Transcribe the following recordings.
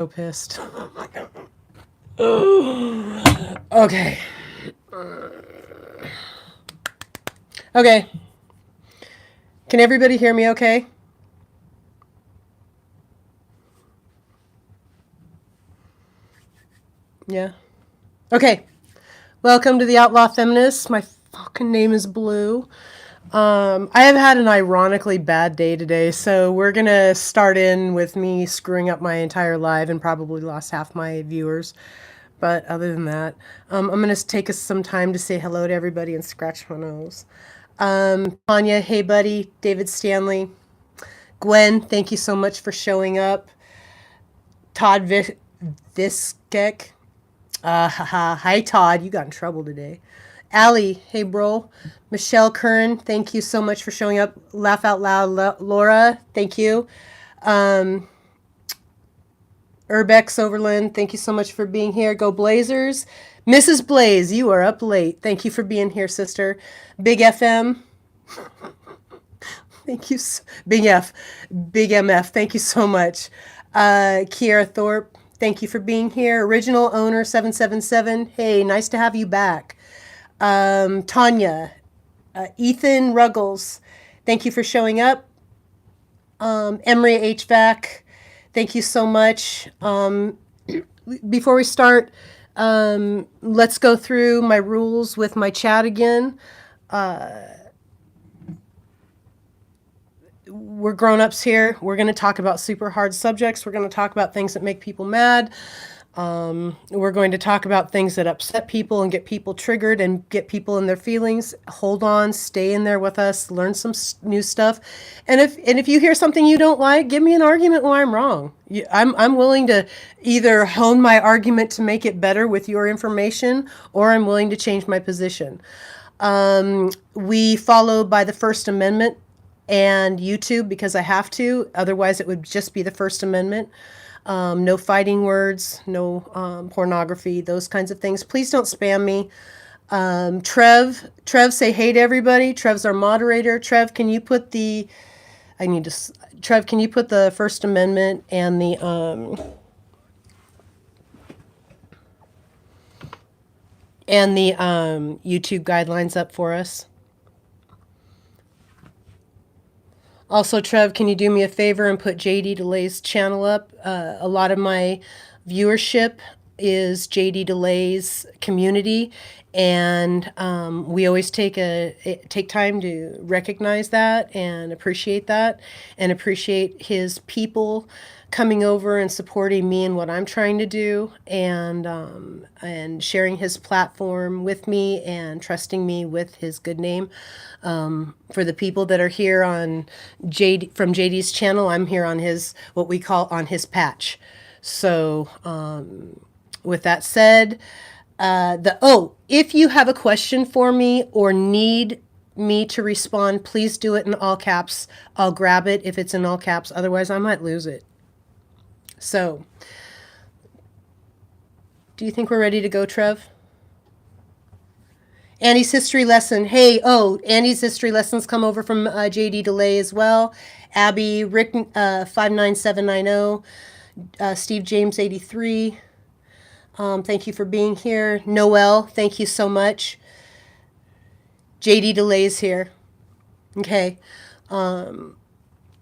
So pissed. Oh my god. Okay. Okay. Can everybody hear me okay? Yeah. Okay. Welcome to the Outlaw Feminists. My fucking name is Blue. I have had an ironically bad day today, so we're gonna start in with me screwing up my entire life and probably lost half my viewers. But other than that, I'm gonna take us some time to say hello to everybody and scratch my nose. Tanya, hey buddy, David Stanley, Gwen, thank you so much for showing up. Todd Viskek, hi Todd, you got in trouble today. Allie, hey bro. Michelle Kern, thank you so much for showing up. Laugh Out Loud, Laura, thank you. Urbex Overland, thank you so much for being here. Go Blazers. Mrs. Blaze, you are up late. Thank you for being here, sister. Big FM, thank you. Big F, Big MF, thank you so much. Kiera Thorpe, thank you for being here. Original owner 777, hey, nice to have you back. Tanya, Ethan Ruggles, thank you for showing up. Emery HVAC, thank you so much. Before we start, let's go through my rules with my chat again. We're grown-ups here. We're going to talk about super hard subjects. We're going to talk about things that make people mad. We're going to talk about things that upset people and get people triggered and get people in their feelings. Hold on, stay in there with us, learn some new stuff. And if you hear something you don't like, give me an argument why I'm wrong. I'm willing to either hone my argument to make it better with your information, or I'm willing to change my position. We follow by the First Amendment and YouTube because I have to. Otherwise, it would just be the First Amendment. No fighting words, no pornography, those kinds of things. Please don't spam me. Trev, say hey to everybody. Trev's our moderator. Trev, can you put the? Trev, can you put the First Amendment and the YouTube guidelines up for us? Also, Trev, can you do me a favor and put JD DeLay's channel up? A lot of my viewership is JD DeLay's community, and we always take time to recognize that and appreciate his people coming over and supporting me and what I'm trying to do, and sharing his platform with me and trusting me with his good name. For the people that are here on from JD's channel, I'm here on his, what we call on his patch. So with that said, if you have a question for me or need me to respond, please do it in all caps. I'll grab it if it's in all caps. Otherwise, I might lose it. So, do you think we're ready to go, Trev? Annie's history lesson. Hey, Annie's history lessons come over from JD DeLay as well. Abby, Rick 59790, Steve James 83. Thank you for being here. Noel, thank you so much. JD DeLay's here. Okay.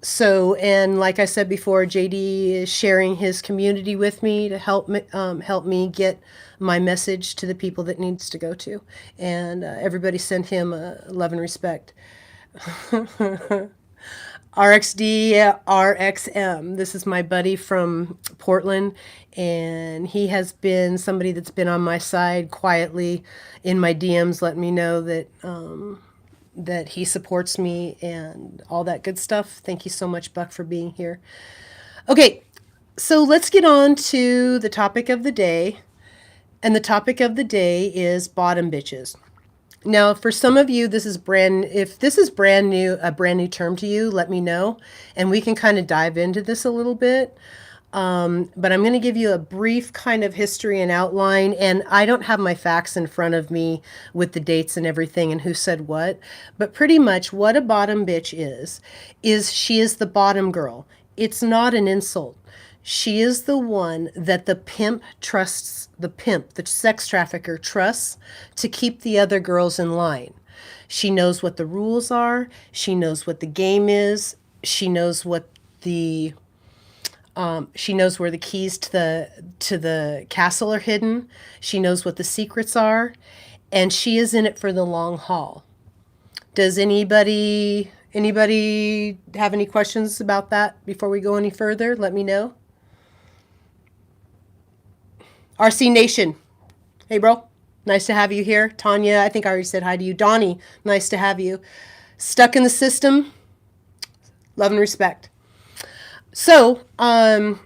So, and like I said before, JD is sharing his community with me to help me get my message to the people that needs to go to. And everybody send him love and respect. RXD, RXM. This is my buddy from Portland, and he has been somebody that's been on my side quietly in my DMs, letting me know that that he supports me and all that good stuff. Thank you so much, Buck, for being here. Okay, so let's get on to the topic of the day. And the topic of the day is bottom bitches. Now, for some of you, if this is brand new, a brand new term to you, let me know, and we can kind of dive into this a little bit. But I'm going to give you a brief kind of history and outline, and I don't have my facts in front of me with the dates and everything and who said what, but pretty much what a bottom bitch is she is the bottom girl. It's not an insult. She is the one that the pimp trusts, the sex trafficker trusts to keep the other girls in line. She knows what the rules are. She knows what the game is. She knows what the she knows where the keys to the castle are hidden. She knows what the secrets are, and she is in it for the long haul. Does anybody have any questions about that before we go any further? Let me know. RC Nation. Hey, bro. Nice to have you here. Tanya, I think I already said hi to you. Donnie, nice to have you. Stuck in the system. Love and respect. So bottom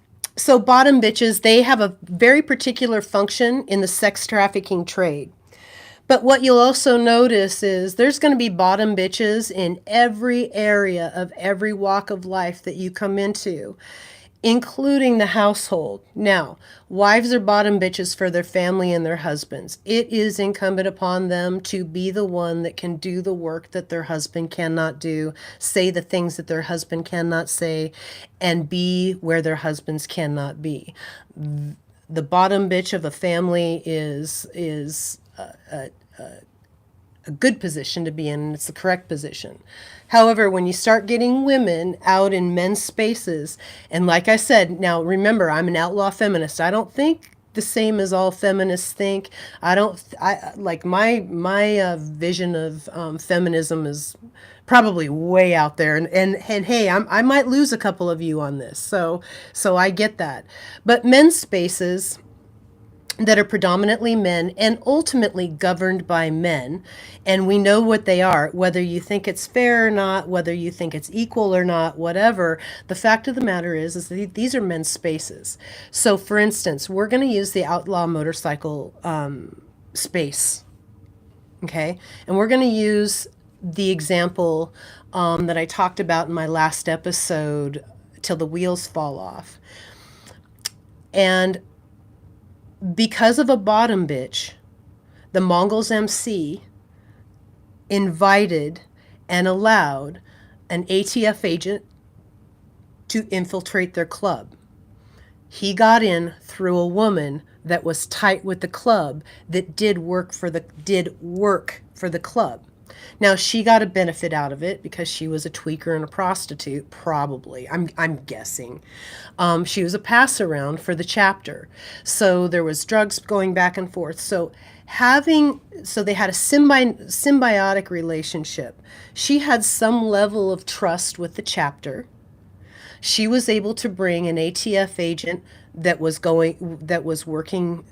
bitches, they have a very particular function in the sex trafficking trade. But what you'll also notice is there's going to be bottom bitches in every area of every walk of life that you come into, including the household. Now, wives are bottom bitches for their family and their husbands. It is incumbent upon them to be the one that can do the work that their husband cannot do, say the things that their husband cannot say, and be where their husbands cannot be. The bottom bitch of a family is a good position to be in, and it's the correct position. However, when you start getting women out in men's spaces, and like I said, now remember, I'm an outlaw feminist. I don't think the same as all feminists think. I like my vision of feminism is probably way out there, and hey, I might lose a couple of you on this, so I get that. But men's spaces that are predominantly men and ultimately governed by men, and we know what they are, whether you think it's fair or not, whether you think it's equal or not, whatever. The fact of the matter is that these are men's spaces. So for instance, we're going to use the outlaw motorcycle space, okay, and we're going to use the example that I talked about in my last episode, Till the Wheels Fall Off. And because of a bottom bitch, the Mongols MC invited and allowed an ATF agent to infiltrate their club. He got in through a woman that was tight with the club, that did work for the club. Now, she got a benefit out of it because she was a tweaker and a prostitute, probably. I'm guessing. She was a pass-around for the chapter. So there was drugs going back and forth. So they had a symbiotic relationship. She had some level of trust with the chapter. She was able to bring an ATF agent that was working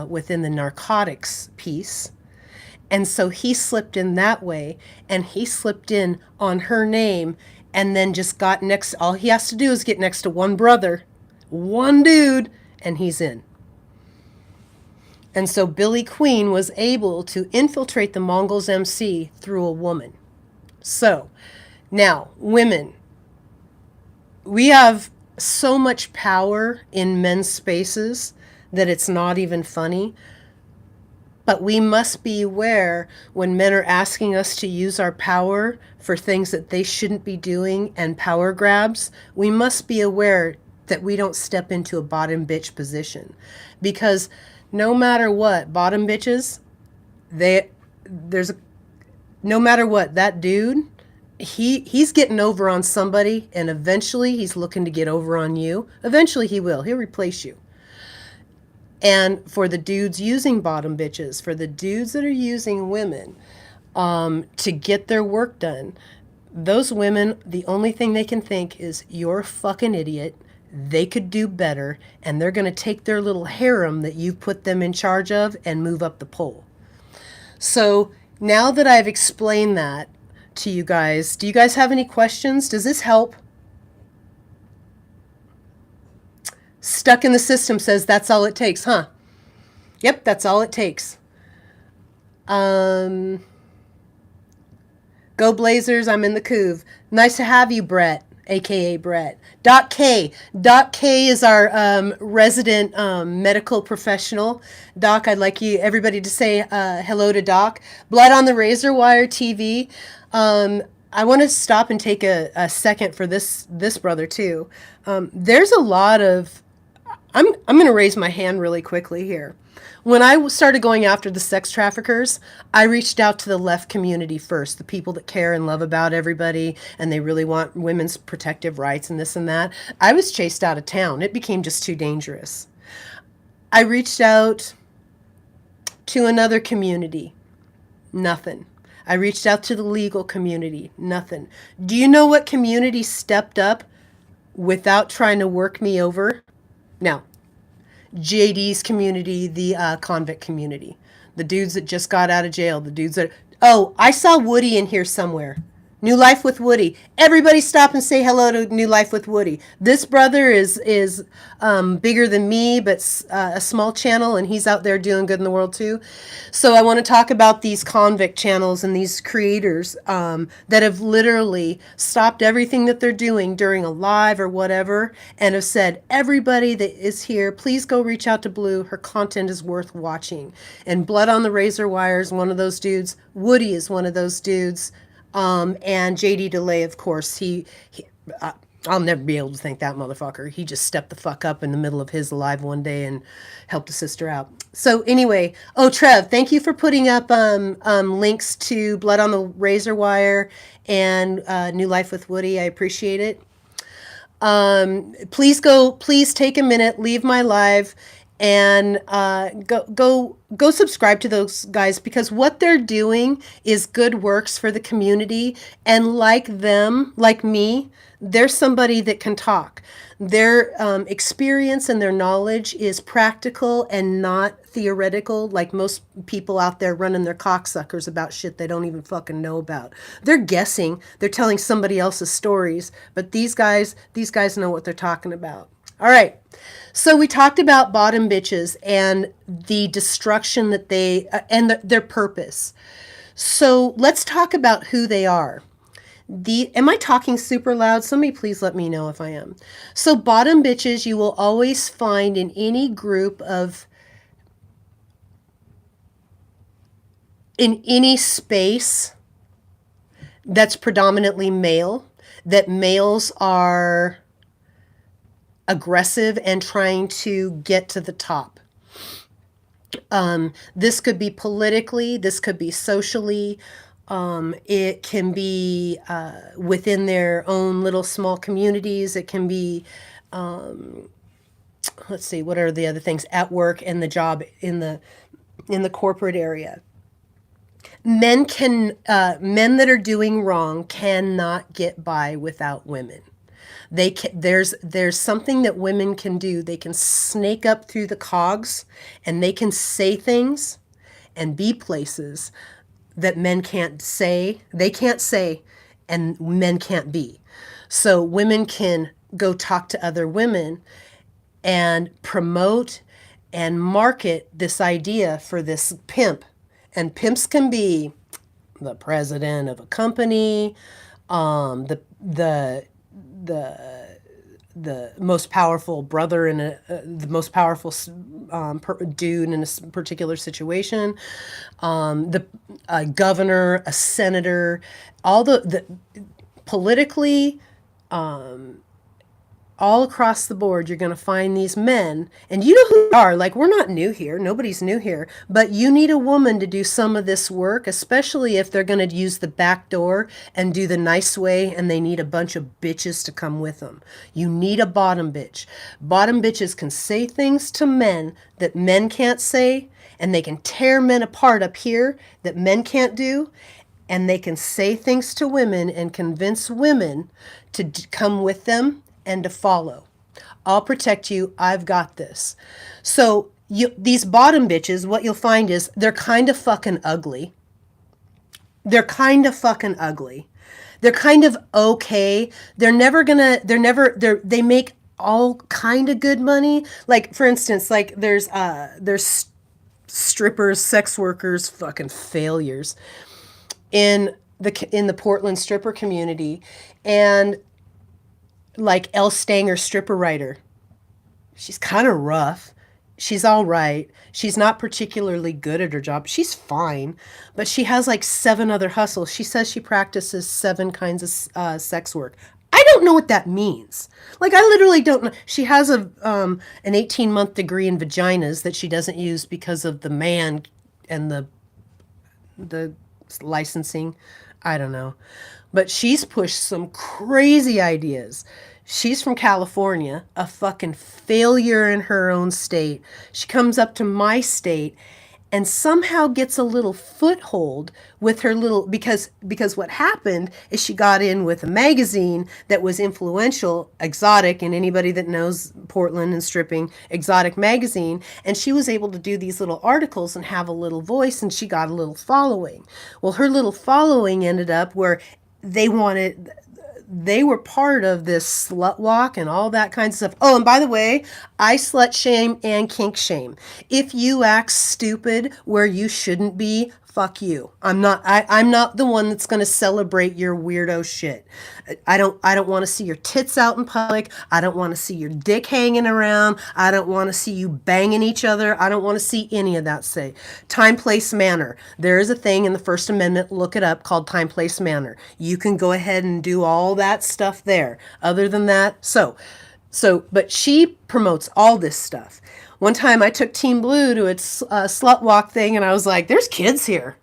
within the narcotics piece. And so he slipped in that way, and he slipped in on her name, and then just got next. All he has to do is get next to one brother, one dude, and he's in. And so Billy Queen was able to infiltrate the Mongols MC through a woman. So now, women, we have so much power in men's spaces that it's not even funny. But we must be aware when men are asking us to use our power for things that they shouldn't be doing and power grabs, we must be aware that we don't step into a bottom bitch position. Because no matter what, bottom bitches, no matter what, that dude, he's getting over on somebody, and eventually he's looking to get over on you. Eventually he will. He'll replace you. And for the dudes using bottom bitches, for the dudes that are using women to get their work done, those women, the only thing they can think is, you're a fucking idiot. They could do better. And they're going to take their little harem that you've put them in charge of and move up the pole. So now that I've explained that to you guys, do you guys have any questions? Does this help? Stuck in the System says that's all it takes, huh? Yep, that's all it takes. Go Blazers, I'm in the couve. Nice to have you, Brett, a.k.a. Brett. Doc K. Doc K is our resident medical professional. Doc, I'd like everybody to say hello to Doc. Blood on the Razor Wire TV. I want to stop and take a second for this brother, too. There's a lot of I'm going to raise my hand really quickly here. When I started going after the sex traffickers, I reached out to the left community first, the people that care and love about everybody and they really want women's protective rights and this and that. I was chased out of town. It became just too dangerous. I reached out to another community. Nothing. I reached out to the legal community. Nothing. Do you know what community stepped up without trying to work me over? Now, JD's community, the convict community, the dudes that just got out of jail, the dudes that. Oh, I saw Woody in here somewhere. New Life with Woody. Everybody stop and say hello to New Life with Woody. This brother is bigger than me, but a small channel, and he's out there doing good in the world too. So I want to talk about these convict channels and these creators that have literally stopped everything that they're doing during a live or whatever and have said, everybody that is here, please go reach out to Blue. Her content is worth watching. And Blood on the Razor Wire is one of those dudes. Woody is one of those dudes. And JD DeLay, of course, I'll never be able to thank that motherfucker. He just stepped the fuck up in the middle of his live one day and helped a sister out. So anyway, Trev, thank you for putting up links to Blood on the Razor Wire and New Life with Woody. I appreciate it. Please take a minute, leave my live, and go subscribe to those guys, because what they're doing is good works for the community. And like them, like me, they're somebody that can talk. Their experience and their knowledge is practical and not theoretical, like most people out there running their cocksuckers about shit they don't even fucking know about. They're guessing, they're telling somebody else's stories, but these guys know what they're talking about. All right. So we talked about bottom bitches and the destruction that they and their purpose. So let's talk about who they are. Am I talking super loud? Somebody please let me know if I am. So bottom bitches you will always find in any group of, in any space that's predominantly male, that males are aggressive and trying to get to the top. This could be politically, this could be socially, it can be within their own little small communities. It can be, let's see, what are the other things? At work and the job in the corporate area. Men that are doing wrong cannot get by without women. There's something that women can do. They can snake up through the cogs and they can say things and be places that men can't say. They can't say and men can't be. So women can go talk to other women and promote and market this idea for this pimp. And pimps can be the president of a company, the most powerful brother in the most powerful dude in a particular situation, a governor, a senator, all the politically, all across the board, you're going to find these men, and you know who they are. Like, we're not new here. Nobody's new here. But you need a woman to do some of this work, especially if they're going to use the back door and do the nice way, and they need a bunch of bitches to come with them. You need a bottom bitch. Bottom bitches can say things to men that men can't say, and they can tear men apart up here that men can't do, and they can say things to women and convince women to come with them and to follow. I'll protect you. I've got this. So these bottom bitches, what you'll find is they're kind of fucking ugly. They're kind of fucking ugly. They're kind of okay. They make all kind of good money. Like, for instance, like there's strippers, sex workers, fucking failures in the Portland stripper community. And like Elle Stanger, stripper writer. She's kind of rough. She's all right. She's not particularly good at her job. She's fine, but she has like 7 other hustles. She says she practices 7 kinds of sex work. I don't know what that means. Like, I literally don't know. She has an 18-month degree in vaginas that she doesn't use because of the man and the licensing. I don't know. But she's pushed some crazy ideas. She's from California, a fucking failure in her own state. She comes up to my state and somehow gets a little foothold with her little, because what happened is she got in with a magazine that was influential, Exotic, and anybody that knows Portland and stripping, Exotic magazine, and she was able to do these little articles and have a little voice, and she got a little following. Well, her little following ended up where they were part of this slut walk and all that kind of stuff. Oh, and by the way, I slut shame and kink shame. If you act stupid where you shouldn't be, fuck you. I'm not the one that's going to celebrate your weirdo shit. I don't want to see your tits out in public. I don't want to see your dick hanging around. I don't want to see you banging each other. I don't want to see any of that. Say time, place, manner. There is a thing in the First Amendment, look it up, called time, place, manner. You can go ahead and do all that stuff there. Other than that, but she promotes all this stuff. One time I took Team Blue to its slut walk thing, and I was like, there's kids here.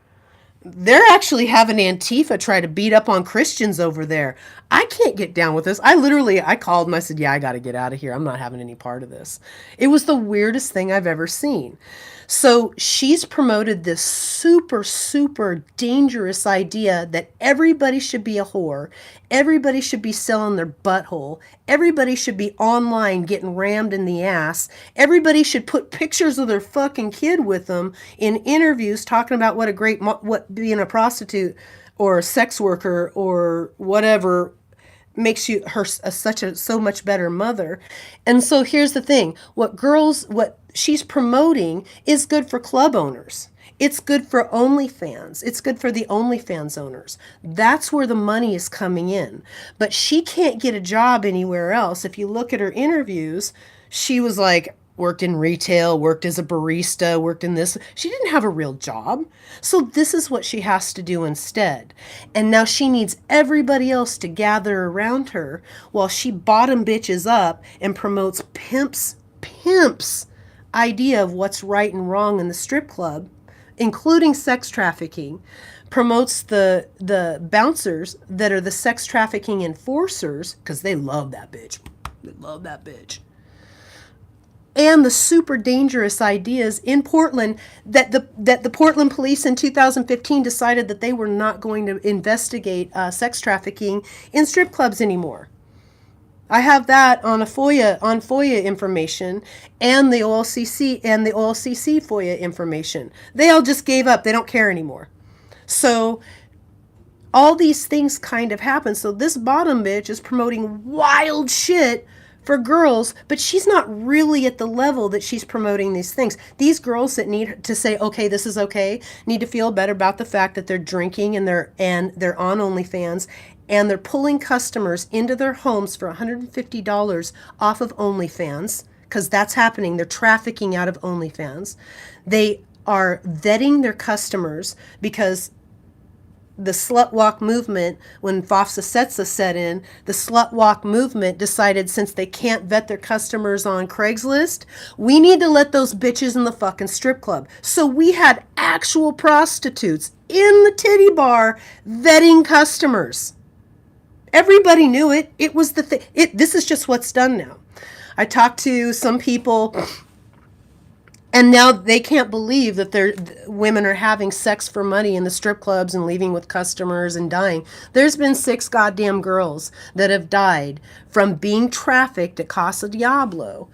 They're actually having Antifa try to beat up on Christians over there. I can't get down with this. I called them. I said, yeah, I got to get out of here. I'm not having any part of this. It was the weirdest thing I've ever seen. So she's promoted this super, super dangerous idea that everybody should be a whore. Everybody should be selling their butthole. Everybody should be online getting rammed in the ass. Everybody should put pictures of their fucking kid with them in interviews talking about what being a prostitute or a sex worker or whatever makes you so much better mother. And so here's the thing, what she's promoting is good for club owners. It's good for OnlyFans. It's good for the OnlyFans owners. That's where the money is coming in. But she can't get a job anywhere else. If you look at her interviews, she was like, worked in retail, worked as a barista, worked in this. She didn't have a real job. So this is what she has to do instead. And now she needs everybody else to gather around her while she bottom bitches up and promotes pimps idea of what's right and wrong in the strip club, including sex trafficking, promotes the bouncers that are the sex trafficking enforcers, because they love that bitch. They love that bitch. And the super dangerous ideas in Portland that the Portland police in 2015 decided that they were not going to investigate sex trafficking in strip clubs anymore. I have that on FOIA information and the OLCC FOIA information. They all just gave up. They don't care anymore. So all these things kind of happen. So this bottom bitch is promoting wild shit for girls, but she's not really at the level that she's promoting these things. These girls that need to say, okay, this is okay, need to feel better about the fact that they're drinking and they're on OnlyFans and they're pulling customers into their homes for $150 off of OnlyFans, because that's happening. They're trafficking out of OnlyFans. They are vetting their customers because the slut walk movement, when FOFSA set in, the slut walk movement decided since they can't vet their customers on Craigslist, we need to let those bitches in the fucking strip club. So we had actual prostitutes in the titty bar vetting customers. Everybody knew it. It was the thing. This is just what's done now. I talked to some people, and now they can't believe that women are having sex for money in the strip clubs and leaving with customers and dying. There's been 6 goddamn girls that have died from being trafficked at Casa Diablo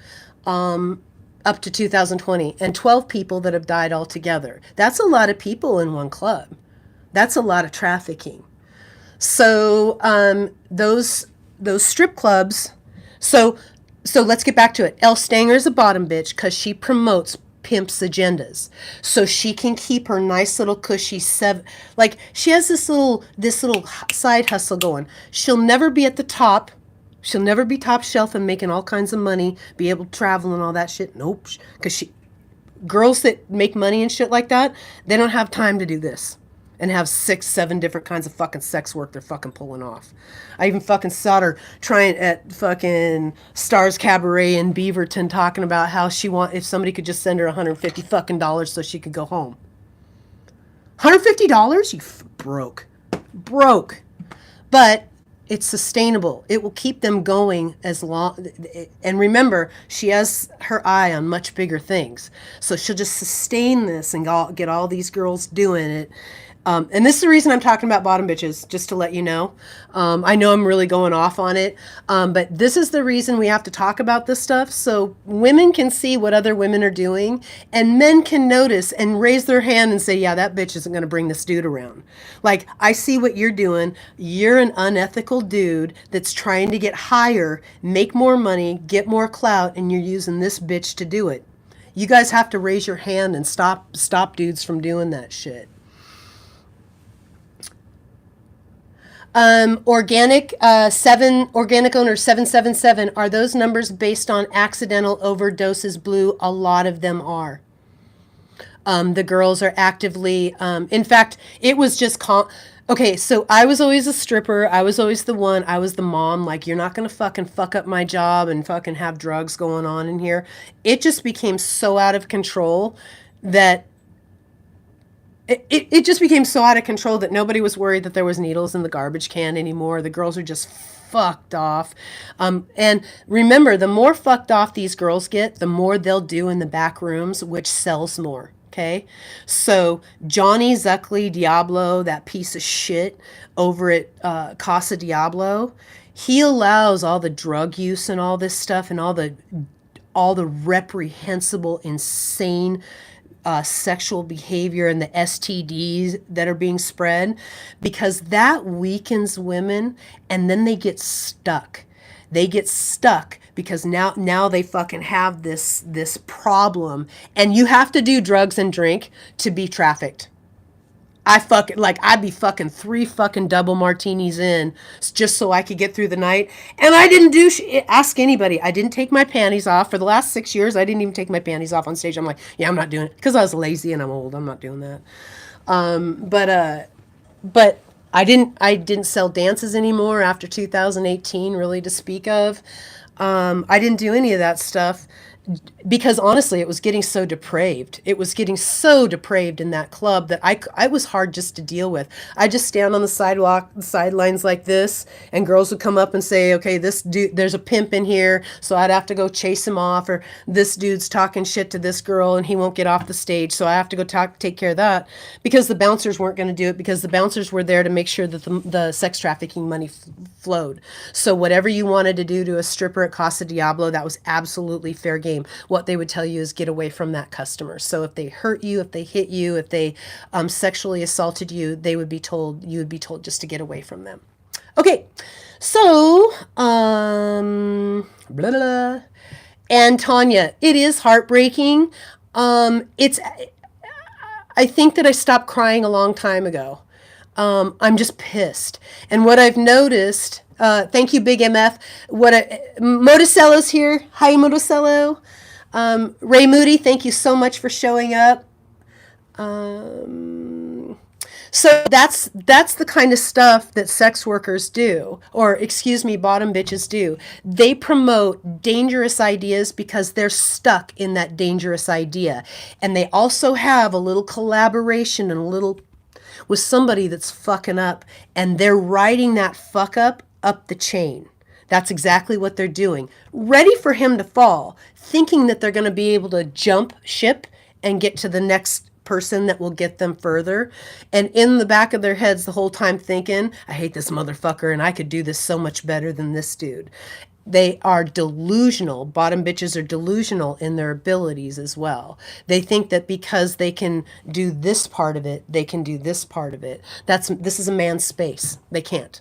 up to 2020, and 12 people that have died altogether. That's a lot of people in one club. That's a lot of trafficking. So those strip clubs. So let's get back to it. Elle Stanger's a bottom bitch because she promotes pimps' agendas, so she can keep her nice little cushy she has this little side hustle going. She'll never be at the top. She'll never be top shelf and making all kinds of money, be able to travel and all that shit. Nope, because girls that make money and shit like that, they don't have time to do this. and have 6, 7 different kinds of fucking sex work they're fucking pulling off. I even fucking saw her trying at fucking Stars Cabaret in Beaverton talking about how she want if somebody could just send her $150 fucking dollars so she could go home. $150? You broke. Broke. But it's sustainable. It will keep them going as long. And remember, she has her eye on much bigger things. So she'll just sustain this and get all these girls doing it. And this is the reason I'm talking about bottom bitches, just to let you know. I know I'm really going off on it, but this is the reason we have to talk about this stuff so women can see what other women are doing and men can notice and raise their hand and say, yeah, that bitch isn't going to bring this dude around. Like, I see what you're doing. You're an unethical dude that's trying to get higher, make more money, get more clout, and you're using this bitch to do it. You guys have to raise your hand and stop dudes from doing that shit. Organic owner 777. Are those numbers based on accidental overdoses? Blue. A lot of them are. The girls are actively. In fact, it was just. Okay, so I was always a stripper. I was always the one. I was the mom. Like, you're not gonna fucking fuck up my job and fucking have drugs going on in here. It just became so out of control that it just became so out of control that nobody was worried that there was needles in the garbage can anymore. The girls are just fucked off. And remember, the more fucked off these girls get, the more they'll do in the back rooms, which sells more. Okay? So Johnny Zuckley Diablo, that piece of shit over at Casa Diablo, he allows all the drug use and all this stuff and all the reprehensible, insane sexual behavior and the STDs that are being spread, because that weakens women and then they get stuck. They get stuck because now they fucking have this problem, and you have to do drugs and drink to be trafficked. I'd be fucking 3 fucking double martinis in just so I could get through the night. And I didn't ask anybody. I didn't take my panties off. For the last 6 years, I didn't even take my panties off on stage. I'm like, yeah, I'm not doing it. Because I was lazy and I'm old. I'm not doing that. But I didn't sell dances anymore after 2018, really, to speak of. I didn't do any of that stuff because honestly, it was getting so depraved. It was getting so depraved in that club that I was hard just to deal with. I just stand on the sidelines like this, and girls would come up and say, okay, this dude, there's a pimp in here, so I'd have to go chase him off, or this dude's talking shit to this girl and he won't get off the stage, so I have to go take care of that, because the bouncers weren't going to do it, because the bouncers were there to make sure that the sex trafficking money flowed. So whatever you wanted to do to a stripper at Casa Diablo, that was absolutely fair game. What they would tell you is get away from that customer. So if they hurt you, if they hit you, if they sexually assaulted you, you would be told just to get away from them. Okay, so blah, blah, blah. And Tanya, it is heartbreaking. I think that I stopped crying a long time ago. I'm just pissed. And what I've noticed, thank you, Big MF. Moticello's here. Hi, Moticello. Ray Moody, thank you so much for showing up. So that's the kind of stuff that sex workers do, or excuse me, bottom bitches do. They promote dangerous ideas because they're stuck in that dangerous idea. And they also have a little collaboration and a little with somebody that's fucking up, and they're riding that fuck up the chain. That's exactly what they're doing. Ready for him to fall, thinking that they're going to be able to jump ship and get to the next person that will get them further. And in the back of their heads the whole time thinking, I hate this motherfucker and I could do this so much better than this dude. They are delusional. Bottom bitches are delusional in their abilities as well. They think that because they can do this part of it, they can do this part of it. This is a man's space. They can't.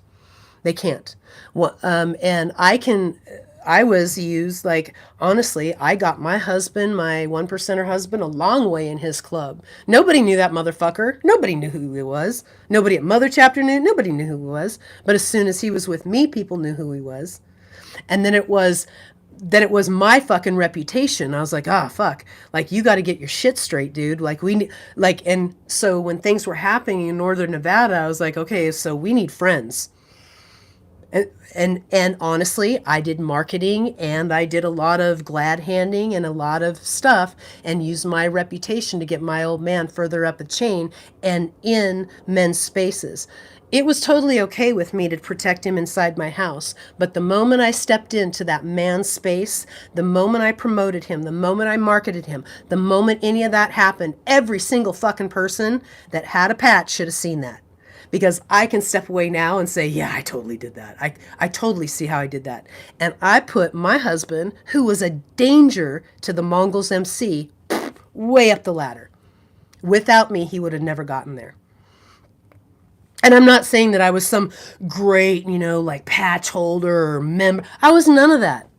They can't. Well, and I was used, like, honestly, I got my husband, my 1%er husband, a long way in his club. Nobody knew that motherfucker. Nobody knew who he was. Nobody at Mother Chapter knew. Nobody knew who he was. But as soon as he was with me, people knew who he was. And then it was then it was my fucking reputation. I was like, ah, fuck. Like, you got to get your shit straight, dude. Like, and so when things were happening in Northern Nevada, I was like, okay, so we need friends. And honestly, I did marketing and I did a lot of glad handing and a lot of stuff and used my reputation to get my old man further up the chain and in men's spaces. It was totally okay with me to protect him inside my house, but the moment I stepped into that man's space, the moment I promoted him, the moment I marketed him, the moment any of that happened, every single fucking person that had a patch should have seen that, because I can step away now and say, yeah, I totally did that. I totally see how I did that. And I put my husband, who was a danger to the Mongols MC, way up the ladder. Without me, he would have never gotten there. And I'm not saying that I was some great, like patch holder or member. I was none of that.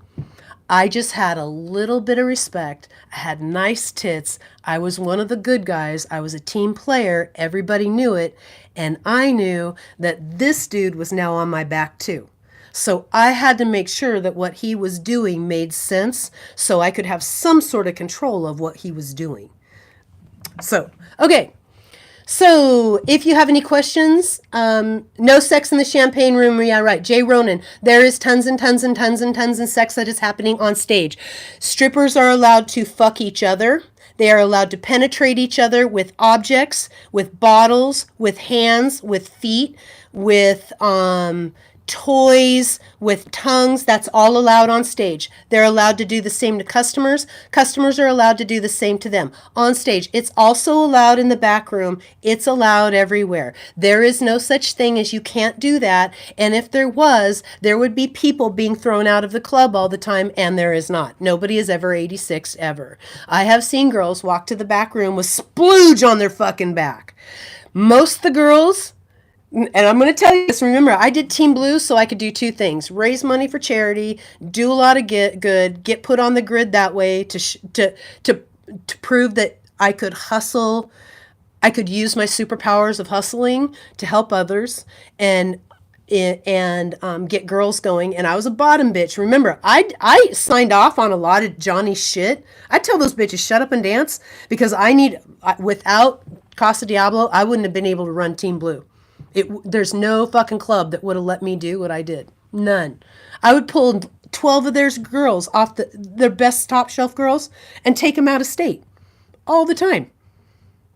I just had a little bit of respect. I had nice tits. I was one of the good guys. I was a team player. Everybody knew it. And I knew that this dude was now on my back too. So I had to make sure that what he was doing made sense so I could have some sort of control of what he was doing. So, okay. So, if you have any questions, no sex in the champagne room. Yeah, right. Jay Ronan. There is tons and tons and tons and tons of sex that is happening on stage. Strippers are allowed to fuck each other. They are allowed to penetrate each other with objects, with bottles, with hands, with feet, with toys, with tongues. That's all allowed on stage. They're allowed to do the same to customers. Customers are allowed to do the same to them on stage. It's also allowed in the back room. It's allowed everywhere. There is no such thing as you can't do that. And if there was, there would be people being thrown out of the club all the time, and there is not. Nobody is ever 86 ever. I have seen girls walk to the back room with splooge on their fucking back. Most of the girls, and I'm going to tell you this, remember, I did Team Blue so I could do two things: raise money for charity, do a lot of get put on the grid that way to prove that I could hustle. I could use my superpowers of hustling to help others and get girls going. And I was a bottom bitch. Remember, I signed off on a lot of Johnny's shit. I tell those bitches, shut up and dance, because without Casa Diablo, I wouldn't have been able to run Team Blue. There's no fucking club that would have let me do what I did. None. I would pull 12 of their girls off their best top shelf girls and take them out of state all the time.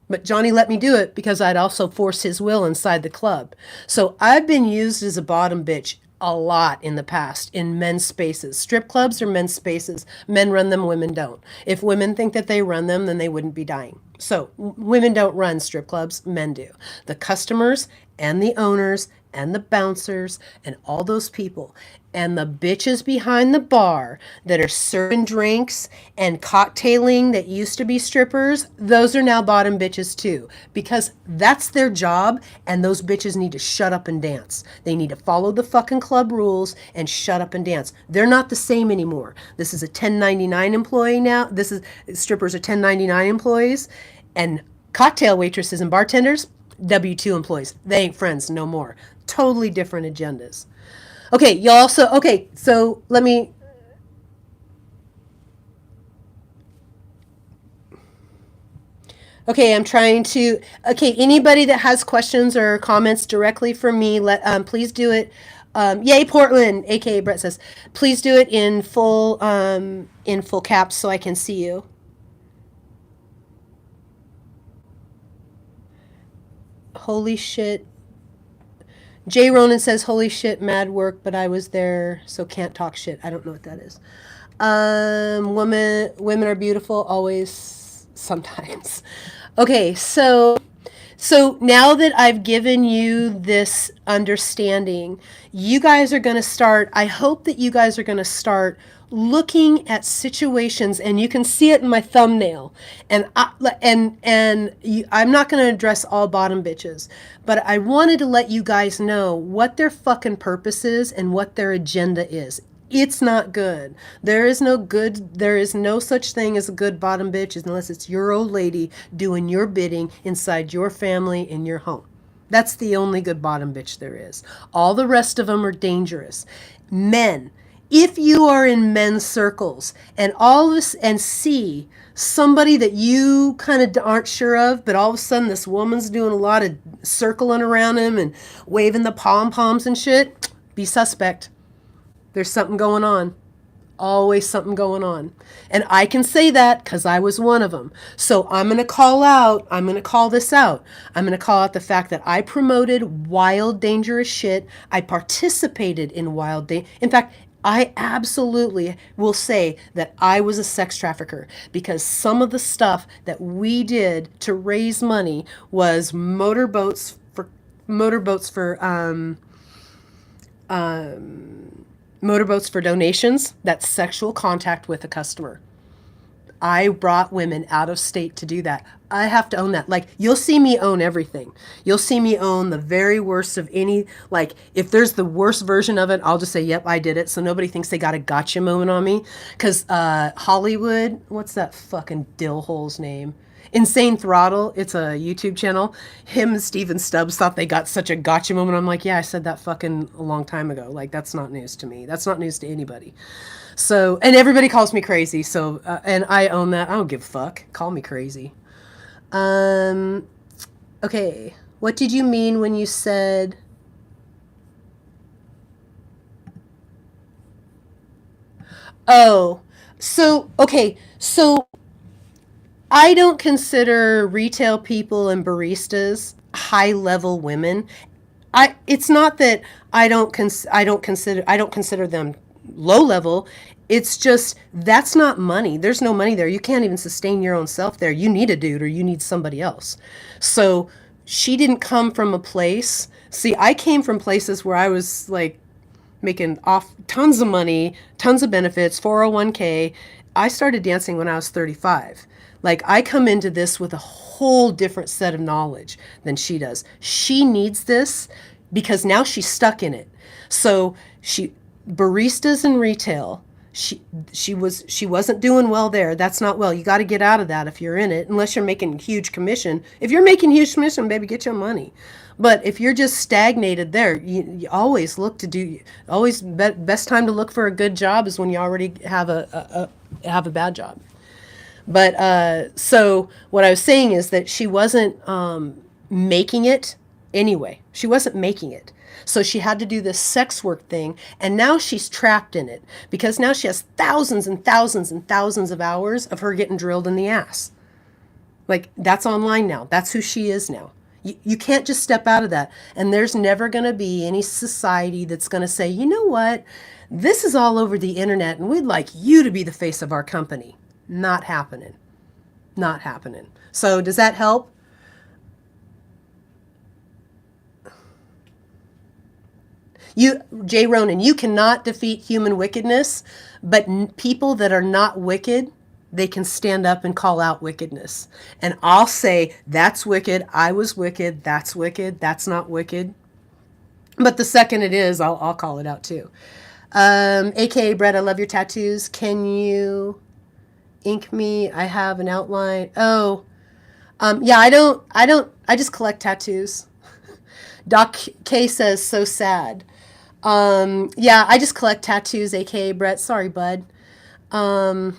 But Johnny let me do it because I'd also force his will inside the club. So I've been used as a bottom bitch a lot in the past in men's spaces. Strip clubs are men's spaces. Men run them, women don't. If women think that they run them, then they wouldn't be dying. So women don't run strip clubs, men do. The customers and the owners and the bouncers and all those people and the bitches behind the bar that are serving drinks and cocktailing that used to be strippers, those are now bottom bitches too, because that's their job, and those bitches need to shut up and dance. They need to follow the fucking club rules and shut up and dance. They're not the same anymore. This is a 1099 employee now. Strippers are 1099 employees, and cocktail waitresses and bartenders, W-2 employees. They ain't friends no more. Totally different agendas. Okay, y'all, so let me... Okay, I'm trying to... Okay, anybody that has questions or comments directly for me, please do it. Yay, Portland, aka Brett says. Please do it in full caps so I can see you. Holy shit. Jay Ronan says, holy shit, mad work, but I was there, so can't talk shit. I don't know what that is. Women are beautiful, always, sometimes. Okay, so now that I've given you this understanding, you guys are going to start, I hope that you guys are going to start looking at situations, and you can see it in my thumbnail. And I'm not going to address all bottom bitches, but I wanted to let you guys know what their fucking purpose is and what their agenda is. It's not good. There is no such thing as a good bottom bitch unless it's your old lady doing your bidding inside your family in your home. That's the only good bottom bitch there is. All the rest of them are dangerous. Men, if you are in men's circles and all this and see somebody that you kind of aren't sure of, but all of a sudden this woman's doing a lot of circling around him and waving the pom poms and shit, be suspect. There's something going on. Always something going on. And I can say that because I was one of them. So I'm going to call this out. I'm going to call out the fact that I promoted wild, dangerous shit. I participated in in fact, I absolutely will say that I was a sex trafficker because some of the stuff that we did to raise money was motorboats for motorboats for donations. That's sexual contact with a customer. I brought women out of state to do that. I have to own that. Like, you'll see me own everything. You'll see me own the very worst of any, like, if there's the worst version of it, I'll just say, yep, I did it. So nobody thinks they got a gotcha moment on me. Because Hollywood, what's that fucking dillhole's name? Insane Throttle, it's a YouTube channel. Him and Steven Stubbs thought they got such a gotcha moment. I'm like, yeah, I said that fucking a long time ago. Like, that's not news to me. That's not news to anybody. So, and everybody calls me crazy. So, and I own that. I don't give a fuck. Call me crazy. Um, okay. What did you mean when you said? Oh, so okay. So I don't consider retail people and baristas high level women. It's not that I don't consider them low level. It's just that's not money. There's no money there. You can't even sustain your own self there. You need a dude or you need somebody else. So she didn't come from a place. See, I came from places where I was like making off tons of money, tons of benefits, 401k. I started dancing when I was 35. Like, I come into this with a whole different set of knowledge than she does. She needs this because now she's stuck in it. So she baristas in retail, she wasn't doing well there. That's not well. You got to get out of that if you're in it, unless you're making huge commission. If you're making huge commission, baby, get your money. But if you're just stagnated there, you always look to do. Best time to look for a good job is when you already have have a bad job. But so what I was saying is that she wasn't making it anyway. She wasn't making it. So she had to do this sex work thing, and now she's trapped in it because now she has thousands and thousands and thousands of hours of her getting drilled in the ass. Like, that's online now. That's who she is now. You can't just step out of that. And there's never going to be any society that's going to say, you know what? This is all over the internet, and we'd like you to be the face of our company. Not happening. Not happening. So does that help? Jay Ronan, you cannot defeat human wickedness, but people that are not wicked, they can stand up and call out wickedness. And I'll say, that's wicked, I was wicked, that's not wicked. But the second it is, I'll call it out too. AKA Brett, I love your tattoos. Can you ink me? I have an outline. Oh, yeah, I just collect tattoos. Doc K says, so sad. Yeah, I just collect tattoos, aka Brett. Sorry, bud. Um,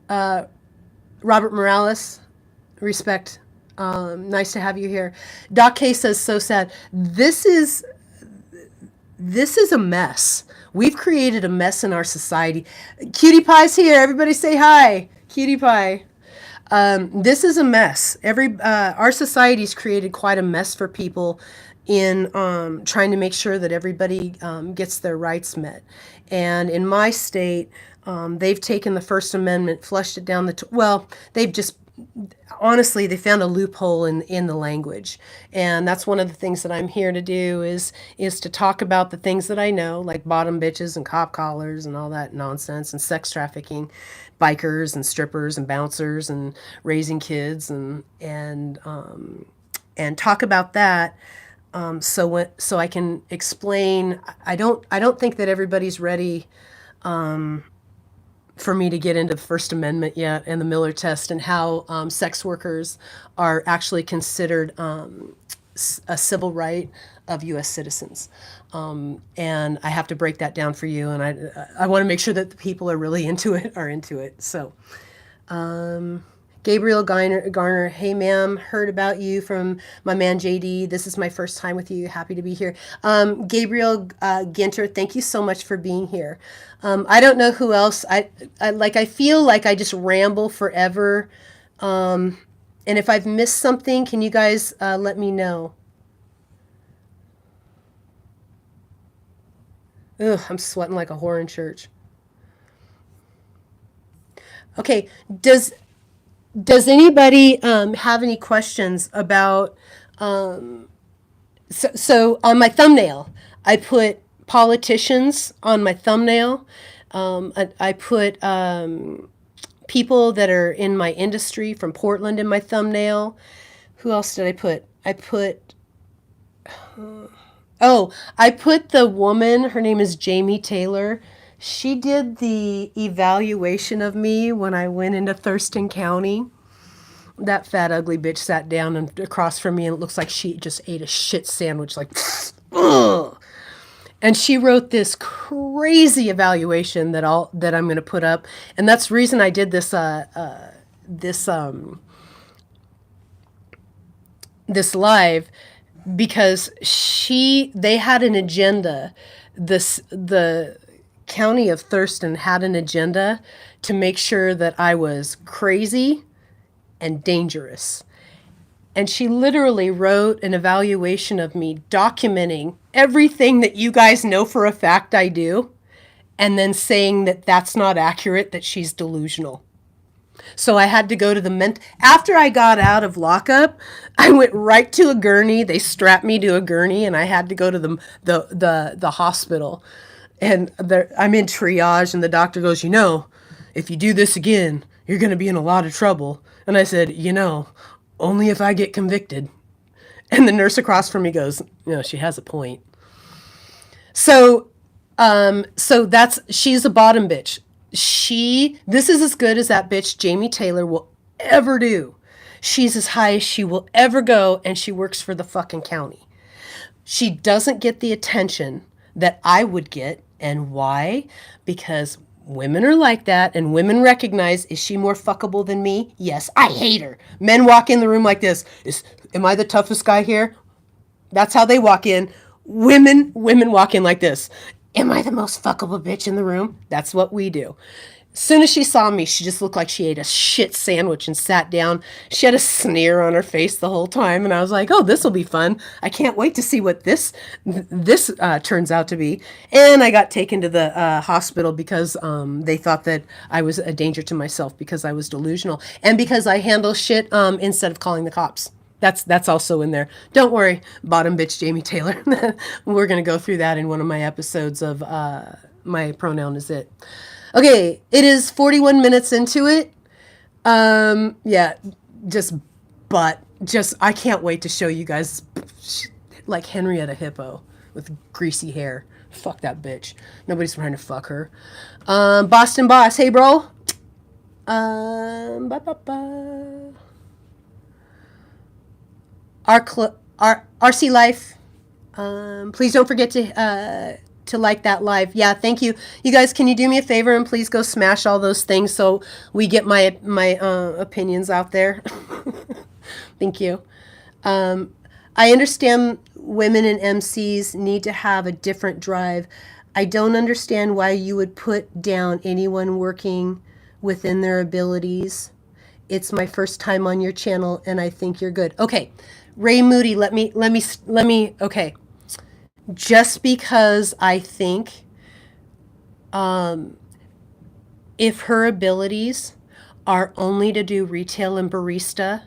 Robert Morales, respect. Nice to have you here. Doc K says, so sad. This is a mess. We've created a mess in our society. Cutie Pie's here. Everybody say hi. Cutie Pie. This is a mess. Our society's created quite a mess for people in trying to make sure that everybody gets their rights met. And in my state, they've taken the First Amendment, flushed it down well, they've just honestly, they found a loophole in the language. And that's one of the things that I'm here to do is to talk about the things that I know, like bottom bitches and cop collars and all that nonsense, and sex trafficking, bikers and strippers and bouncers and raising kids, and talk about that. So I can explain. I don't think that everybody's ready for me to get into the First Amendment yet, and the Miller test, and how sex workers are actually considered a civil right of U.S. citizens. And I have to break that down for you. And I want to make sure that the people are really into it, are into it. So, Gabriel Garner, hey ma'am, heard about you from my man JD. This is my first time with you. Happy to be here. Gabriel Ginter, thank you so much for being here. I don't know who else. I feel like I just ramble forever. And if I've missed something, can you guys let me know? Ugh, I'm sweating like a whore in church. Okay, does anybody have any questions about? So on my thumbnail, I put politicians on my thumbnail. I put people that are in my industry from Portland in my thumbnail. Who else did I put? I put the woman, her name is Jamie Taylor. She did the evaluation of me when I went into Thurston County. That fat, ugly bitch sat down and across from me, and it looks like she just ate a shit sandwich, like, ugh. And she wrote this crazy evaluation that I'm going to put up, and that's the reason I did this live, because they had an agenda. The county of Thurston had an agenda to make sure that I was crazy and dangerous. And she literally wrote an evaluation of me documenting everything that you guys know for a fact I do, and then saying that that's not accurate, that she's delusional. So I had to go to after I got out of lockup, I went right to a gurney. They strapped me to a gurney, and I had to go to the hospital. And I'm in triage, and the doctor goes, if you do this again, you're going to be in a lot of trouble. And I said, only if I get convicted. And the nurse across from me goes, she has a point. So she's a bottom bitch. This is as good as that bitch Jamie Taylor will ever do. She's as high as she will ever go, and she works for the fucking county. She doesn't get the attention that I would get. And why? Because women are like that, and women recognize, is she more fuckable than me? Yes, I hate her. Men walk in the room like this. Am I the toughest guy here? That's how they walk in. Women walk in like this. Am I the most fuckable bitch in the room? That's what we do. As soon as she saw me, she just looked like she ate a shit sandwich and sat down. She had a sneer on her face the whole time, and I was like, oh, this will be fun. I can't wait to see what this turns out to be. And I got taken to the hospital because they thought that I was a danger to myself because I was delusional and because I handle shit instead of calling the cops. That's also in there. Don't worry, bottom bitch Jamie Taylor. We're going to go through that in one of my episodes of My Pronoun Is It. Okay, it is 41 minutes into it. Yeah, I can't wait to show you guys, like Henrietta Hippo with greasy hair. Fuck that bitch. Nobody's trying to fuck her. Boston Boss, hey bro. Our RC Life. Please don't forget to like that live. Yeah, thank you. You guys, can you do me a favor and please go smash all those things so we get my opinions out there? Thank you. I understand women and MCs need to have a different drive. I don't understand why you would put down anyone working within their abilities. It's my first time on your channel and I think you're good. Okay. Ray Moody, let me, okay. Just because I think if her abilities are only to do retail and barista,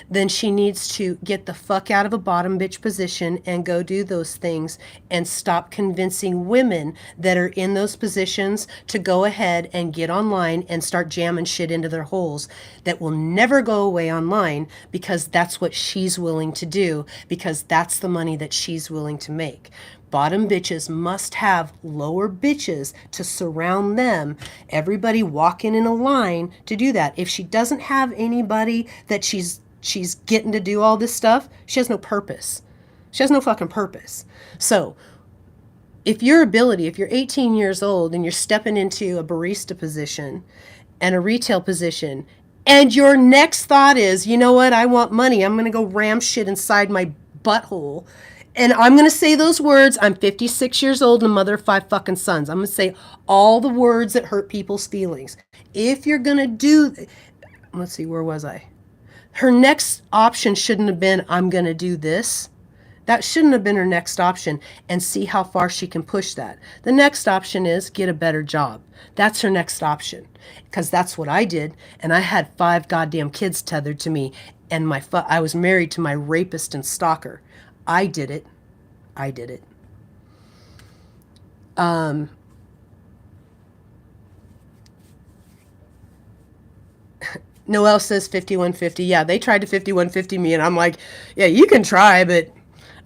then she needs to get the fuck out of a bottom bitch position and go do those things and stop convincing women that are in those positions to go ahead and get online and start jamming shit into their holes that will never go away online because that's what she's willing to do, because that's the money that she's willing to make. Bottom bitches must have lower bitches to surround them. Everybody walking in a line to do that. If she doesn't have anybody that she's getting to do all this stuff, she has no purpose. She has no fucking purpose. So if you're 18 years old and you're stepping into a barista position and a retail position, and your next thought is, you know what, I want money, I'm going to go ram shit inside my butthole. And I'm going to say those words. I'm 56 years old and a mother of 5 fucking sons. I'm going to say all the words that hurt people's feelings. If you're going to do, let's see, where was I? Her next option shouldn't have been, I'm going to do this. That shouldn't have been her next option, and see how far she can push that. The next option is get a better job. That's her next option, because that's what I did, and I had 5 goddamn kids tethered to me, and I was married to my rapist and stalker. I did it. I did it. Noelle says 5150. Yeah, they tried to 5150 me, and I'm like, yeah, you can try, but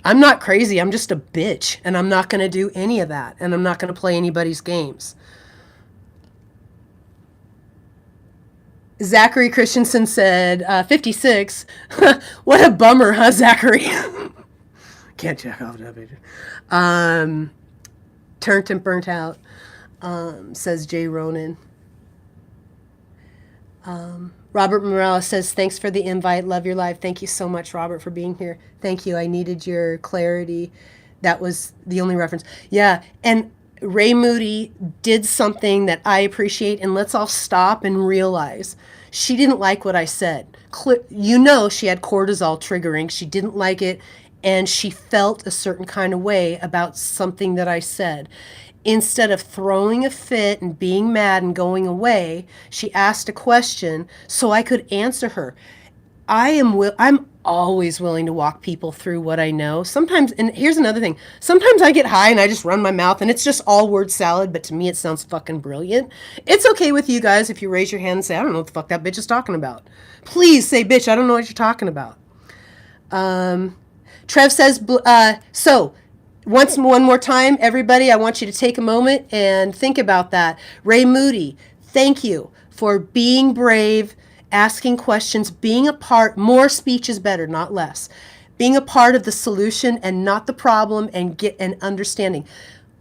I'm not crazy. I'm just a bitch, and I'm not going to do any of that, and I'm not going to play anybody's games. Zachary Christensen said, 56. What a bummer, huh, Zachary? Can't check off that picture. Turned and burnt out, says Jay Ronan. Robert Morales says, thanks for the invite. Love your live. Thank you so much, Robert, for being here. Thank you. I needed your clarity. That was the only reference. Yeah. And Ray Moody did something that I appreciate, and let's all stop and realize she didn't like what I said. You know, she had cortisol triggering. She didn't like it, and she felt a certain kind of way about something that I said. Instead of throwing a fit and being mad and going away, she asked a question so I could answer her. I'm always willing to walk people through what I know. Sometimes, and here's another thing, sometimes I get high and I just run my mouth and it's just all word salad, but to me it sounds fucking brilliant. It's okay with you guys if you raise your hand and say, I don't know what the fuck that bitch is talking about. Please say, bitch, I don't know what you're talking about. Trev says, one more time, everybody, I want you to take a moment and think about that. Ray Moody, thank you for being brave, asking questions, being a part. More speech is better, not less. Being a part of the solution and not the problem, and get an understanding.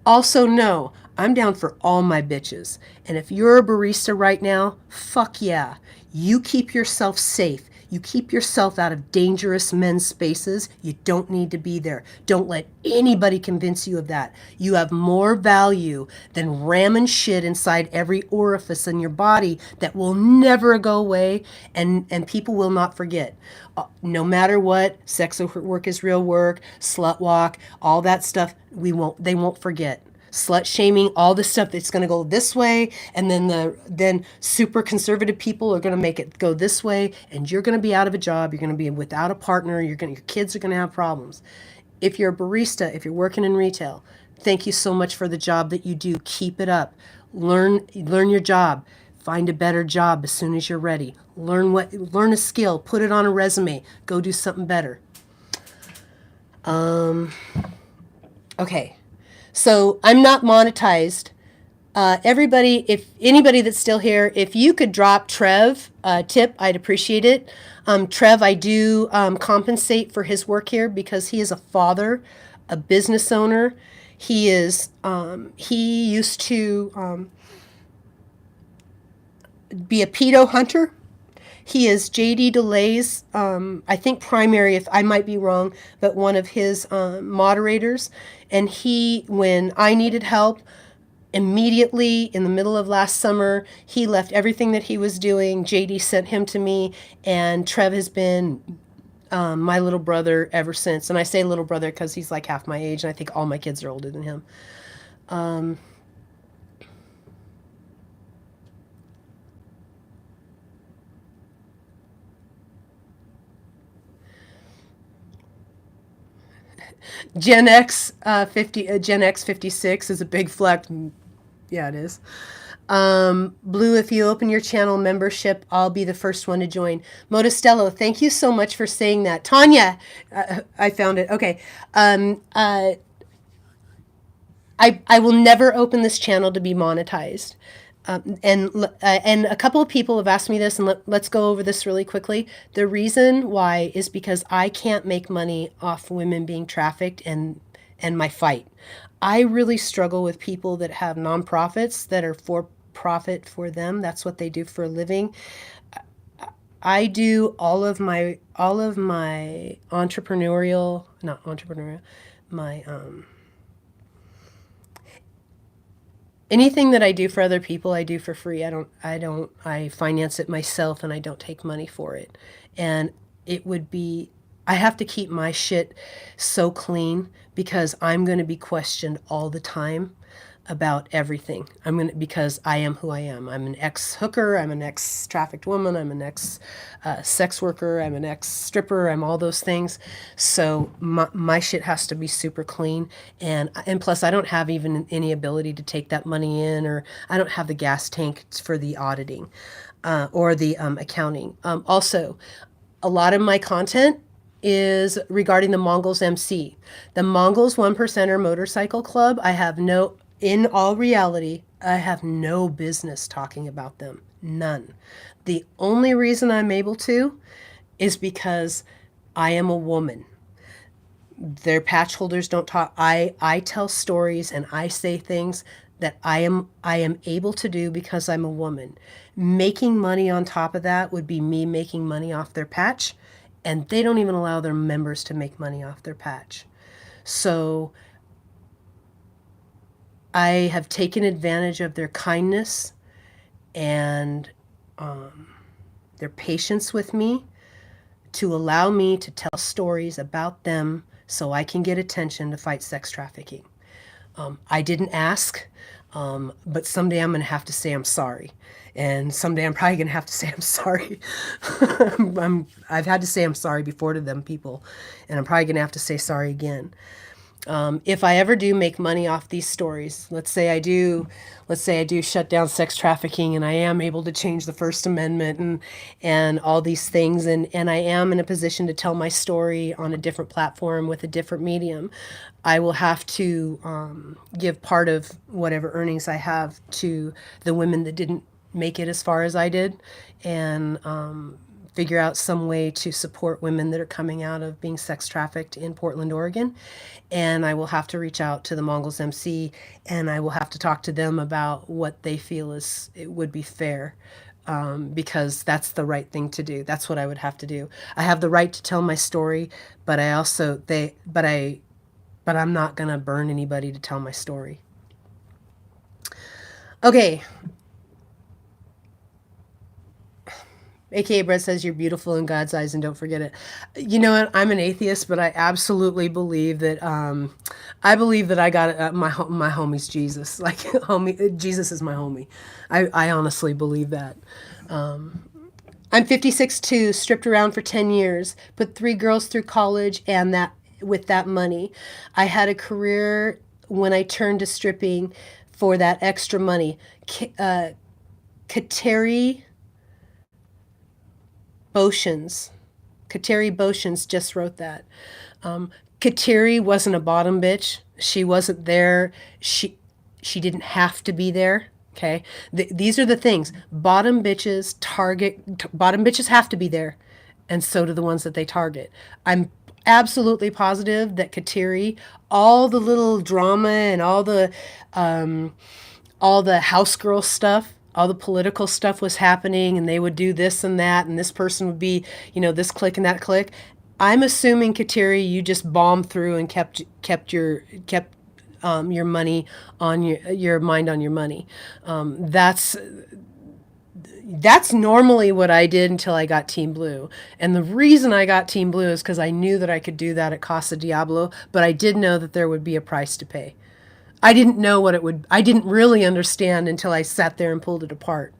Also know, I'm down for all my bitches. And if you're a barista right now, fuck yeah. You keep yourself safe. You keep yourself out of dangerous men's spaces. You don't need to be there. Don't let anybody convince you of that. You have more value than ramming shit inside every orifice in your body that will never go away, and people will not forget. No matter what, sex work is real work, slut walk, all that stuff, they won't forget. Slut shaming, all this stuff that's going to go this way, and then super conservative people are going to make it go this way, and you're going to be out of a job, you're going to be without a partner, your kids are going to have problems. If you're a barista, if you're working in retail, thank you so much for the job that you do. Keep it up. Learn your job. Find a better job as soon as you're ready. Learn a skill, put it on a resume, go do something better. Okay. So I'm not monetized. Everybody, if anybody that's still here, if you could drop Trev a tip, I'd appreciate it. Trev, I do compensate for his work here because he is a father, a business owner. He used to be a pedo hunter. He is J.D. DeLay's, I think primary, if I might be wrong, but one of his moderators. And when I needed help, immediately in the middle of last summer, he left everything that he was doing. J.D. sent him to me, and Trev has been my little brother ever since. And I say little brother because he's like half my age, and I think all my kids are older than him. Gen X 56 is a big flex. Yeah, it is. Blue, if you open your channel membership, I'll be the first one to join. Modestello, thank you so much for saying that. Tanya, I found it. Okay. I will never open this channel to be monetized. And a couple of people have asked me this, and let's go over this really quickly. The reason why is because I can't make money off women being trafficked and my fight. I really struggle with people that have nonprofits that are for profit for them. That's what they do for a living. I do all of my entrepreneurial, not entrepreneurial, my anything that I do for other people, I do for free. I finance it myself and I don't take money for it. And it would be, I have to keep my shit so clean because I'm going to be questioned all the time about everything. Because I am who I am. I'm an ex-hooker, I'm an ex-trafficked woman, I'm an ex-sex worker, I'm an ex-stripper, I'm all those things. So my shit has to be super clean, and plus I don't have even any ability to take that money in, or I don't have the gas tank for the auditing or the accounting. Also, a lot of my content is regarding the Mongols MC. The Mongols One Percenter Motorcycle Club, in all reality, I have no business talking about them. None. The only reason I'm able to is because I am a woman. Their patch holders don't talk. I tell stories and I say things that I am able to do because I'm a woman. Making money on top of that would be me making money off their patch, and they don't even allow their members to make money off their patch. So I have taken advantage of their kindness and their patience with me to allow me to tell stories about them so I can get attention to fight sex trafficking. I didn't ask, but someday I'm going to have to say I'm sorry. And someday I'm probably going to have to say I'm sorry. I've had to say I'm sorry before to them people, and I'm probably going to have to say sorry again. If I ever do make money off these stories, let's say I do shut down sex trafficking and I am able to change the First Amendment and all these things, and I am in a position to tell my story on a different platform with a different medium, I will have to give part of whatever earnings I have to the women that didn't make it as far as I did, and figure out some way to support women that are coming out of being sex trafficked in Portland, Oregon. And I will have to reach out to the Mongols MC, and I will have to talk to them about what they feel is it would be fair, because that's the right thing to do. That's what I would have to do. I have the right to tell my story, but I'm not gonna burn anybody to tell my story. Okay, AKA Brett says you're beautiful in God's eyes and don't forget it. You know what? I'm an atheist, but I absolutely believe that I got my homie's Jesus. Like homie, Jesus is my homie. I honestly believe that. I'm 56 too, stripped around for 10 years, put 3 girls through college, and that with that money, I had a career when I turned to stripping for that extra money. Kateri Boshans. Kateri Boshans just wrote that. Kateri wasn't a bottom bitch. She wasn't there. She didn't have to be there. Okay, these are the things. Bottom bitches have to be there, and so do the ones that they target. I'm absolutely positive that Kateri, all the little drama and all the house girl stuff, all the political stuff was happening, and they would do this and that, and this person would be, this clique and that clique. I'm assuming, Kateri, you just bombed through and kept your money on your mind on your money. That's normally what I did until I got Team Blue. And the reason I got Team Blue is because I knew that I could do that at Casa Diablo, but I did know that there would be a price to pay. I didn't know I didn't really understand until I sat there and pulled it apart.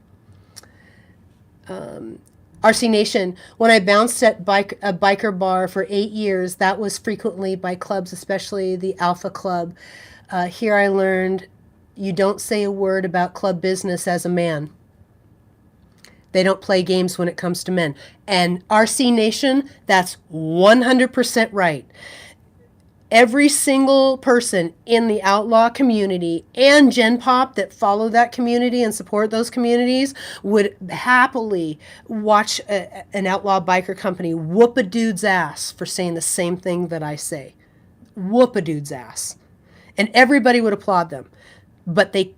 RC Nation, when I bounced at a biker bar for 8 years, that was frequently by clubs, especially the Alpha Club. Here I learned you don't say a word about club business as a man. They don't play games when it comes to men. And RC Nation, that's 100% right. every single person in the outlaw community and Gen Pop that follow that community and support those communities would happily watch an outlaw biker company whoop a dude's ass for saying the same thing that I say. Whoop a dude's ass. And everybody would applaud them. But it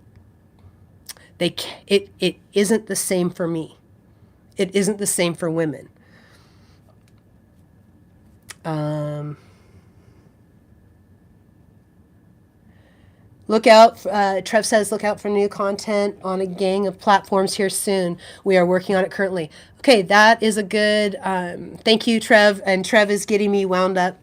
isn't the same for me. It isn't the same for women. Look out, Trev says, look out for new content on a gang of platforms here soon. We are working on it currently. Okay, that is a good, thank you, Trev. And Trev is getting me wound up.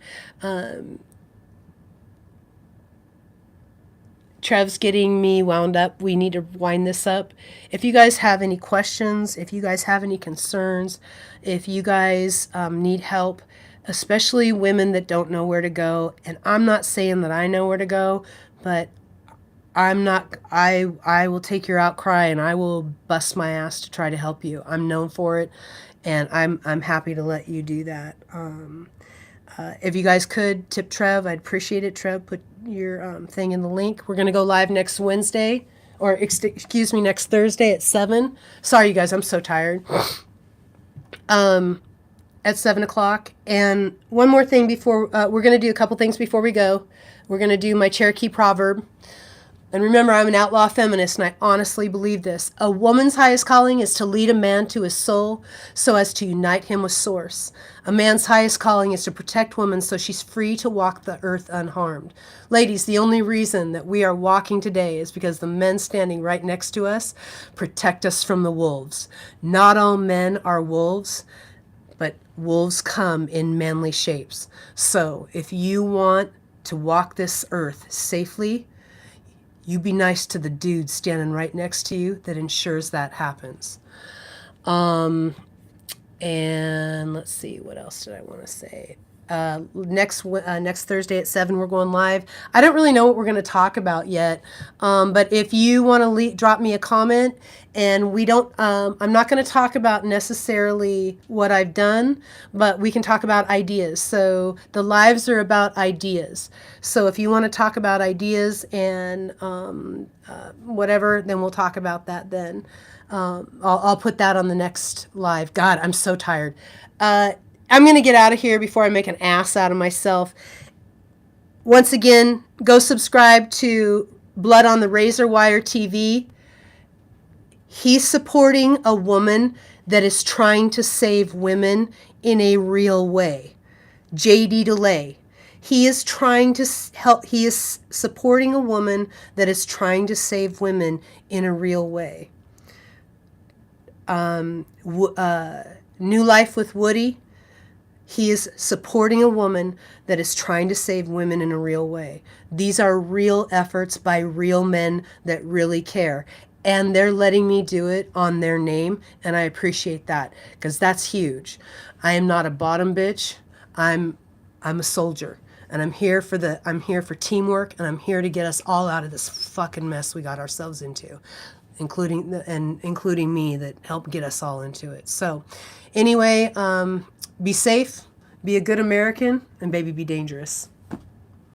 Trev's getting me wound up. We need to wind this up. If you guys have any questions, if you guys have any concerns, if you guys need help, especially women that don't know where to go, and I'm not saying that I know where to go, but I will take your outcry and I will bust my ass to try to help you. I'm known for it, and I'm happy to let you do that. If you guys could tip Trev, I'd appreciate it. Trev, put your thing in the link. We're going to go live next Wednesday, or excuse me, next Thursday at 7. Sorry, you guys, I'm so tired. At 7 o'clock. And one more thing before, we're going to do a couple things before we go. We're going to do my Cherokee proverb. And remember, I'm an outlaw feminist, and I honestly believe this. A woman's highest calling is to lead a man to his soul so as to unite him with Source. A man's highest calling is to protect women so she's free to walk the earth unharmed. Ladies, the only reason that we are walking today is because the men standing right next to us protect us from the wolves. Not all men are wolves, but wolves come in manly shapes. So if you want to walk this earth safely, you be nice to the dude standing right next to you that ensures that happens. And let's see, what else did I want to say? Next Thursday at 7, we're going live. I don't really know what we're going to talk about yet, but if you want to drop me a comment, and we don't, I'm not going to talk about necessarily what I've done, but we can talk about ideas. So the lives are about ideas. So if you want to talk about ideas and whatever, then we'll talk about that then. I'll put that on the next live. God, I'm so tired. I'm going to get out of here before I make an ass out of myself. Once again, go subscribe to Blood on the Razor Wire TV. He's supporting a woman that is trying to save women in a real way. JD DeLay. He is trying to help. He is supporting a woman that is trying to save women in a real way. New Life with Woody. He is supporting a woman that is trying to save women in a real way. These are real efforts by real men that really care. And they're letting me do it on their name, and I appreciate that, because that's huge. I am not a bottom bitch. I'm a soldier, and I'm here for teamwork, and I'm here to get us all out of this fucking mess we got ourselves into, including me that helped get us all into it. So, anyway, be safe, be a good American, and baby, be dangerous.